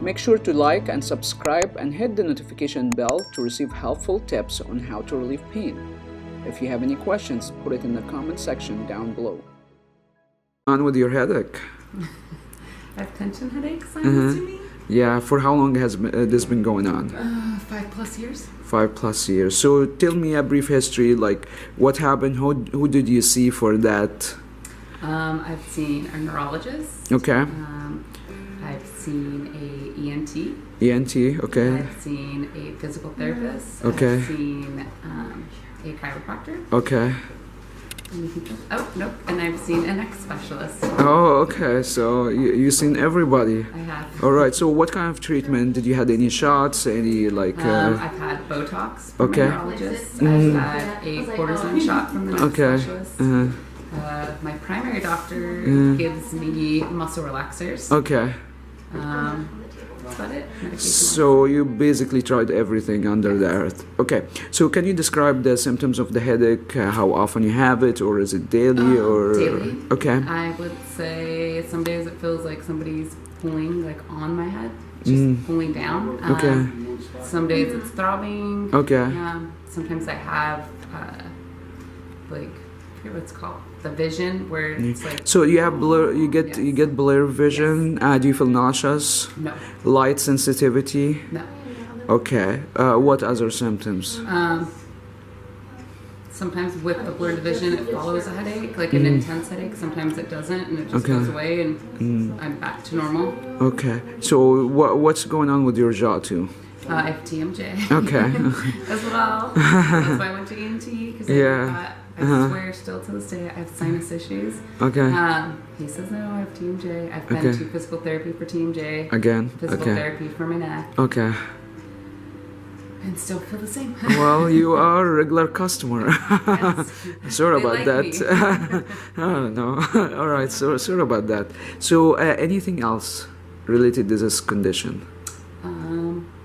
Make sure to like and subscribe and hit the notification bell to receive helpful tips on how to relieve pain. If you have any questions, put it in the comment section down below. On with your headache? I have tension headaches, I'm assuming. Yeah, for how long has this been going on? 5+ years. 5+ years. So tell me a brief history, like what happened, who did you see for that? I've seen a neurologist. Okay. I've seen a ENT. ENT, okay. I've seen a physical therapist. Okay. I've seen a chiropractor. Okay. Oh, nope. And I've seen a neck specialist. Oh, okay. So you've seen everybody. I have. All right. So what kind of treatment? Did you had any shots? Any like? I've had Botox from Okay. my neurologist. I've had a cortisone shot from the neck Okay. specialist. My primary doctor gives me muscle relaxers. Okay. That's about it. So you basically tried everything under the earth. Okay. So can you describe the symptoms of the headache? How often you have it, or is it daily, or? Daily. Okay. I would say some days it feels like somebody's pulling like on my head, just pulling down. Okay. Some days it's throbbing. Okay. Sometimes I have like, I forget what it's called, the vision where it's like. So you have blur. You Yes. get blur vision. Do you feel nauseous? No. Light sensitivity. No. Okay. What other symptoms? Sometimes with the blurred vision, it follows a headache, like an intense headache. Sometimes it doesn't, and it just Okay. goes away, and I'm back to normal. Okay. So what's going on with your jaw too? I have TMJ Okay. as well. That's why I went to ENT because Yeah. I swear still to this day I have sinus issues. Okay. He says no, I have TMJ. I've been Okay. to physical therapy for TMJ, Again. physical Okay. therapy for my neck, Okay. and still feel the same. Well, you are a regular customer. Sorry They about like that. me. I don't know. All right. So sorry about that. So anything else related to this condition?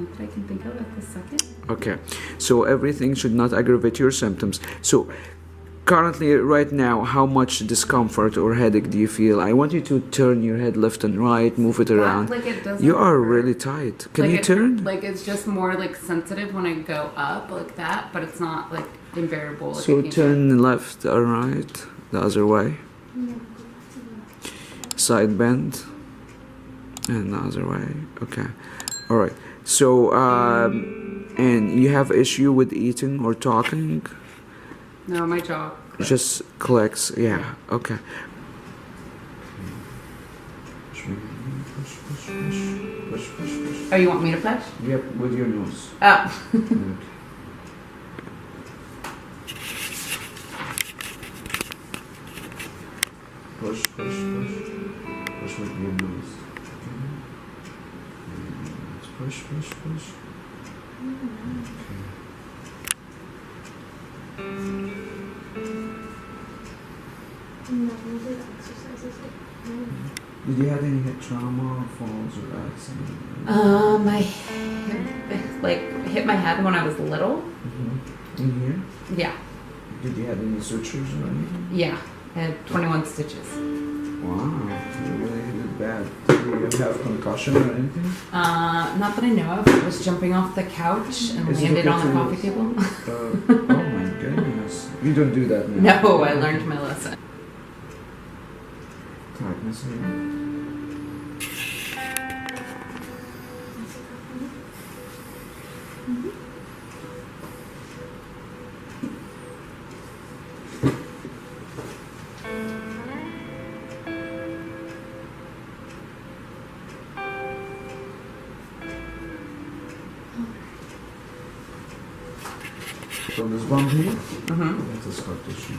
Not that I can think of at this second. Okay. So everything should not aggravate your symptoms. So currently, right now, how much discomfort or headache do you feel? I want you to turn your head left and right, move it around. Like it doesn't You are hurt. really tight. Can Like you turn? Like it's just more like sensitive when I go up like that, but it's not like invariable. Like So I can't- turn left or right, the other way. Side bend. And the other way. Okay. All right. So, and you have issue with eating or talking? No, my jaw. Just clicks. Yeah. Okay. Oh, you want me to push? Yep, with your nose. Oh. Push, push, push. Push with your nose. Push, push, push. Did you have any head trauma, falls, or accident? I hit my head when I was little. In here? Yeah. Did you have any sutures or anything? Yeah. I had 21 stitches. Wow, you really hit it bad. Did you have concussion or anything? Not that I know of. I was jumping off the couch and Is it landed okay on the to- coffee table. Oh my goodness. You don't do that now. No, I learned my lesson. Tightness here. So this bump here, that's a scar tissue.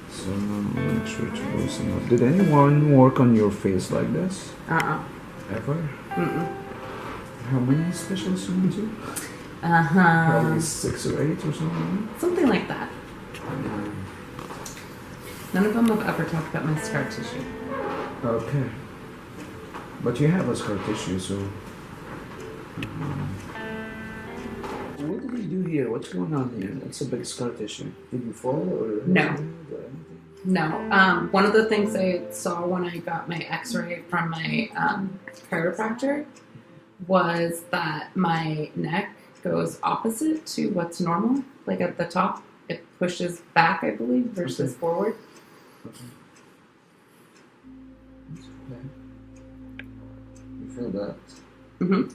So make sure to loosen up. Did anyone work on your face like this? Ever? How many specialists you went to? Probably 6 or 8 or something. Something like that. None of them have ever talked about my scar tissue. Okay. But you have a scar tissue, so. What did you do here? What's going on here? That's a big scar tissue. Did you fall or? No. No. One of the things I saw when I got my x-ray from my chiropractor was that my neck goes opposite to what's normal. Like at the top, it pushes back, I believe, versus forward. Okay. You feel that? Mm-hmm.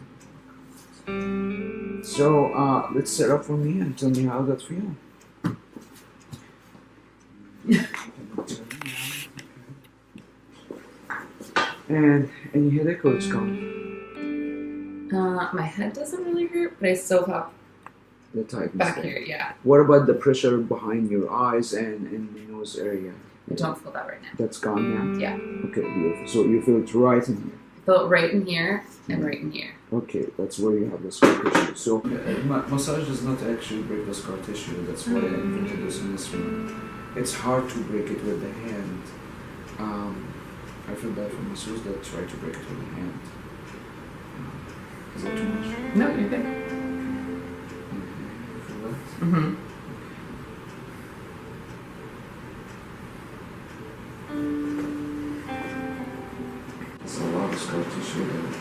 So let's set up for me and tell me how that feels. And any headache or it's gone? My head doesn't really hurt, but I still have The tightness back there. here, yeah. What about the pressure behind your eyes and in the nose area? I don't feel that right now. That's gone now? Yeah. Okay, beautiful. So you feel it right in here? I feel it right in here and right in here. Okay, that's where you have the scar tissue. So massage does not actually break the scar tissue. That's why I invented this instrument. It's hard to break it with the hand. I feel bad for masseurs that try to break it with the hand. Is that too much? No, you're good. Okay, you feel that? Mm-hmm. It's a lot of scar tissue there.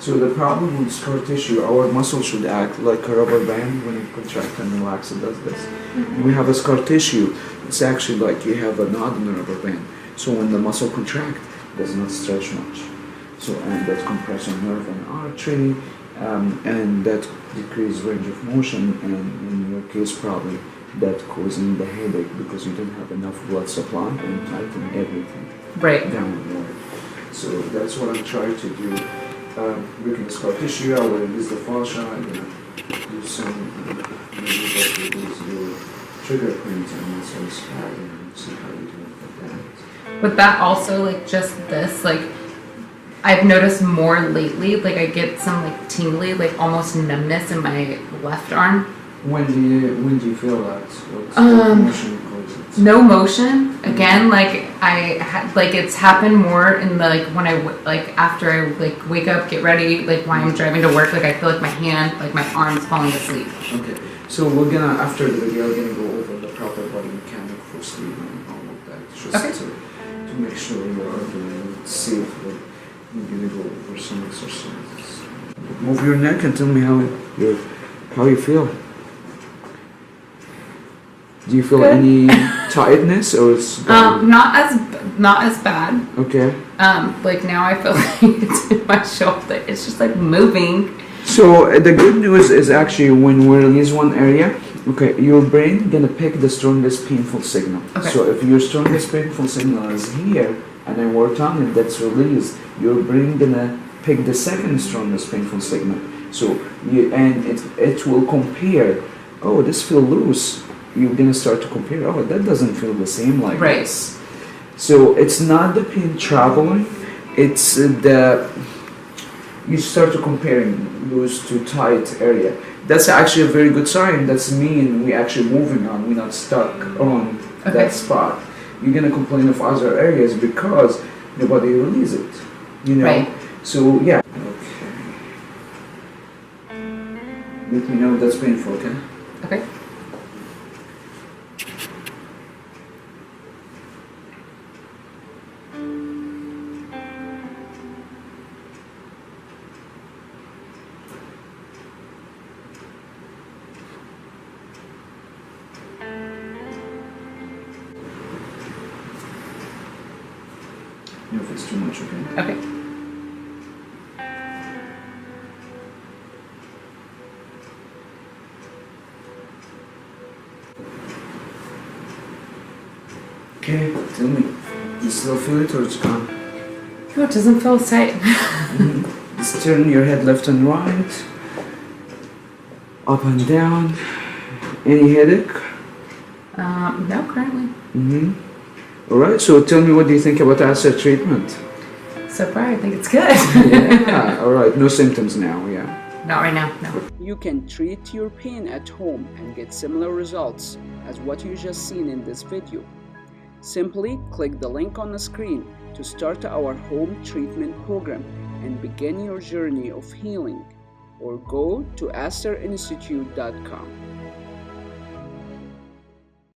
So the problem with scar tissue, our muscle should act like a rubber band when it contracts and relax. It does this. When we have a scar tissue, it's actually like you have a knot in a rubber band. So when the muscle contracts, it does not stretch much. So and that compresses nerve and artery, and that decreases range of motion, and in your case probably that causing the headache because you don't have enough blood supply and tighten everything Right. downward. So that's what I'm trying to do. Breaking the scar tissue, I will release the fascia, I'm gonna do some release your trigger points and muscle spasm and see how you do it with that. But that also, like, just this, like, I've noticed more lately, like, I get some, like, tingly, like, almost numbness in my left arm. When do you feel that? What's Um, the motion causes? No motion. Again, like, it's happened more in the, like, when after I, like, wake up, get ready, like, while I'm driving to work, like, I feel like my hand, like, my arm's falling asleep. Okay, so we're gonna, after the video, we're gonna go over the proper body mechanic for sleep and all of that. Just Okay. to make sure you are doing it safely. I'm gonna go over some exercises. Move your neck and tell me how you feel. Do you feel Good. any tightness or it's gone? Not as bad. Okay. Like now I feel like it's in my shoulder. It's just like moving. So the good news is actually when we release one area, okay, your brain gonna pick the strongest painful signal. Okay. So if your strongest painful signal is here and I worked on it, that's released, your brain gonna pick the second strongest painful signal. So it will compare. Oh, this feel loose. You're gonna start to compare. Oh, that doesn't feel the same like Right. this. So it's not the pain traveling. It's you start to comparing loose to tight area. That's actually a very good sign. That's mean we actually moving on. We're not stuck on Okay. that spot. You're gonna complain of other areas because nobody release it. You know. Right. So yeah. Okay. Let me know if that's painful. Okay. Okay. You know if it's too much. Okay. Okay. Okay, tell me. You still feel it or it's gone? Oh, it doesn't feel as tight. Just turn your head left and right. Up and down. Any headache? No, currently. Alright, so tell me what do you think about ASTR treatment? So far, I think it's good. Yeah, alright, no symptoms now, yeah. Not right now, no. You can treat your pain at home and get similar results as what you just seen in this video. Simply click the link on the screen to start our home treatment program and begin your journey of healing, or go to astrinstitute.com.